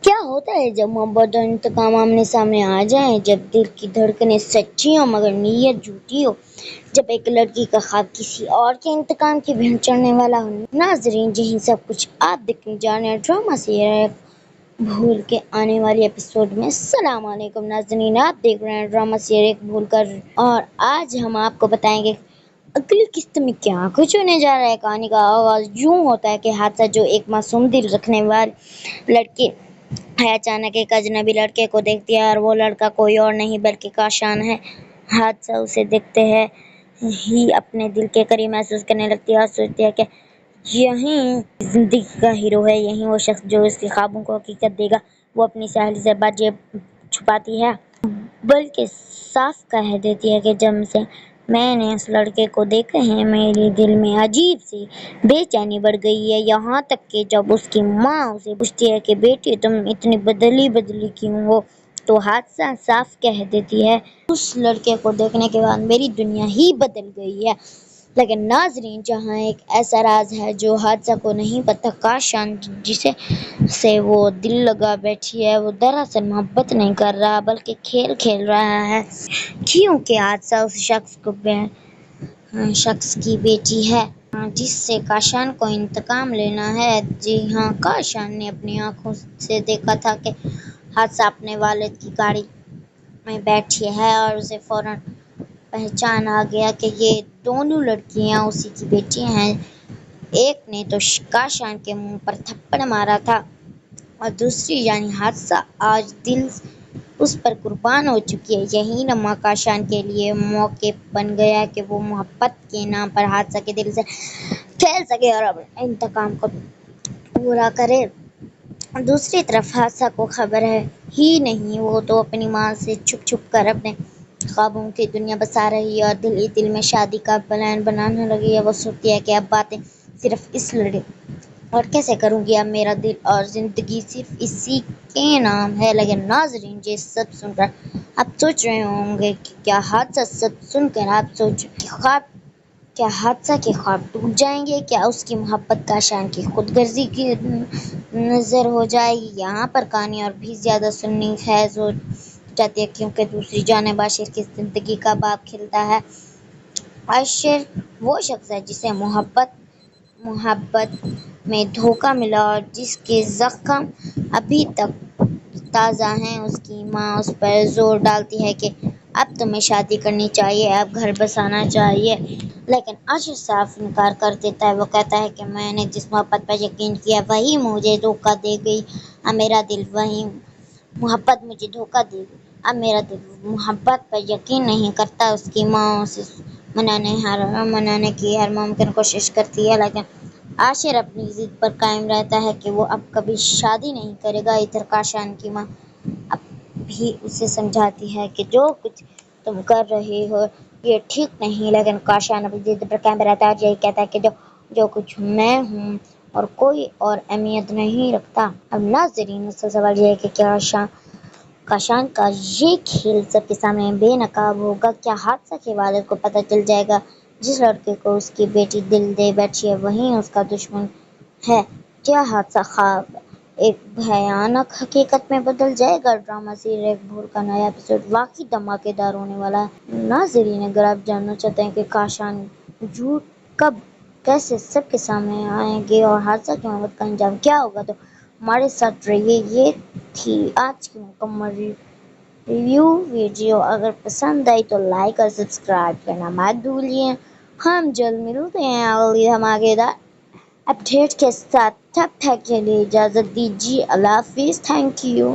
क्या होता है जब मोहब्बत और इंतकाम आमने सामने आ जाएं, जब दिल की धड़कनें सच्ची हो मगर नीयत झूठी हो, जब एक लड़की का ख्वाब किसी और के इंतकाम की भिड़ चढ़ने वाला हो। नाजरीन, यही सब कुछ आप देखने जा रहे हैं ड्रामा सीरियल भूल के आने वाली एपिसोड में। सलाम अलैकुम नाजरीन, आप देख रहे हैं ड्रामा सीरियल भूल कर, और आज हम आपको बताएंगे अगली किस्त में क्या कुछ होने जा रहा है। कहानी का आगाज यूं होता है कि हादसा जो एक मासूम दिल रखने वाले लड़के है अचानक एक अजनबी लड़के को देखती है, और वो लड़का कोई और नहीं बल्कि काशान है। हादसा उसे देखते हैं ही अपने दिल के करीब महसूस करने लगती है और सोचती है कि यही जिंदगी का हीरो है, यही वो शख्स जो उसके ख्वाबों को हकीकत देगा। वो अपनी सहेली से बातें छुपाती है, बल्कि साफ कह देती है कि जब से मैंने उस लड़के को देखा है मेरे दिल में अजीब सी बेचैनी बढ़ गई है। यहाँ तक कि जब उसकी माँ उसे पूछती है कि बेटी तुम इतनी बदली क्यों हो, तो हादसा साफ कह देती है उस लड़के को देखने के बाद मेरी दुनिया ही बदल गई है। लेकिन नाजरीन, जहाँ एक ऐसा राज है जो हादसा को नहीं पता। काशान जिसे से वो दिल लगा बैठी है, वो दरअसल मोहब्बत नहीं कर रहा बल्कि खेल खेल रहा है, क्योंकि हादसा उस शख्स की बेटी है जिससे काशान को इंतकाम लेना है। जी हाँ, काशान ने अपनी आंखों से देखा था कि हादसा अपने वालिद की गाड़ी में बैठी है, और उसे फौरन पहचान आ गया कि ये दोनों लड़कियां उसी की बेटी हैं। एक ने तो काशान के मुंह पर थप्पड़ मारा था, और दूसरी यानी हादसा आज दिल उस पर कुर्बान हो चुकी है। यही लम्हा काशान के लिए मौके बन गया कि वो मोहब्बत के नाम पर हादसा के दिल से फैल सके और अपने इंतकाम को पूरा करे। दूसरी तरफ हादसा को खबर है ही नहीं, वो तो अपनी माँ से छुप छुप कर अपने ख्वाबों की दुनिया बसा रही है और दिल ही दिल में शादी का प्लान बनाने लगी है। वो सोचती है कि अब बातें सिर्फ इस लड़े और कैसे करूँगी, अब मेरा दिल और ज़िंदगी सिर्फ इसी के नाम है। लेकिन नाजरीन, ये सब सुनकर आप सोच रहे होंगे कि क्या हादसा सब सुनकर आप सोच कि ख्वाब क्या हादसा के ख्वाब टूट जाएंगे, क्या उसकी मोहब्बत काशान की खुदगर्जी की नज़र हो जाएगी। यहाँ पर कहानी और भी ज़्यादा सुननी खैज हो जाती है, क्योंकि दूसरी जानिब आशिर की ज़िंदगी का बाब खिलता है। आशिर वो शख्स है जिसे मोहब्बत में धोखा मिला और जिसके ज़ख्म अभी तक ताज़ा हैं। उसकी माँ उस पर जोर डालती है कि अब तुम्हें शादी करनी चाहिए, अब घर बसाना चाहिए, लेकिन आशिर साफ इनकार कर देता है। वो कहता है कि मैंने जिस मोहब्बत पर यकीन किया वही मुझे धोखा दे गई, अब मेरा दिल वही मोहब्बत मुझे धोखा दे गई, अब मेरा दिल मोहब्बत पर यकीन नहीं करता। उसकी माँ उसे मनाने की हर मुमकिन कोशिश करती है, लेकिन आशिर अपनी जिद पर कायम रहता है कि वो अब कभी शादी नहीं करेगा। इधर काशान की माँ अब भी उसे समझाती है कि जो कुछ तुम कर रही हो ये ठीक नहीं, लेकिन काशान अपनी जिद पर कायम रहता है और यही कहता है कि जो कुछ मैं हूँ और कोई और अहमियत नहीं रखता। अब नाज़रीन, उसका सवाल ये है कि क्या काशान का ये खेल सबके सामने बेनकाब होगा? क्या हादसा के वालिद को पता चल जाएगा जिस लड़के को उसकी बेटी दिल दे बैठी है वही उसका दुश्मन है? क्या हादसा ख्वाब एक भयानक हकीकत में बदल जाएगा? ड्रामा सीरियल भूल का नया एपिसोड वाकई धमाकेदार होने वाला है। नाज़रीन, अगर आप जानना चाहते हैं कि काशान झूठ कब कैसे सबके सामने आएंगे और हादसा की मोहब्बत का अंजाम क्या होगा, तो हमारे साथ रहिए। ये थी आज की मुकम्मल रिव्यू वीडियो। अगर पसंद आई तो लाइक और सब्सक्राइब करना मत भूलिए। हम जल्द मिलते हैं अगली धमाकेदार अपडेट के साथ। तब तक के लिए इजाज़त दीजिए। अल्लाह हाफिज़। Thank you.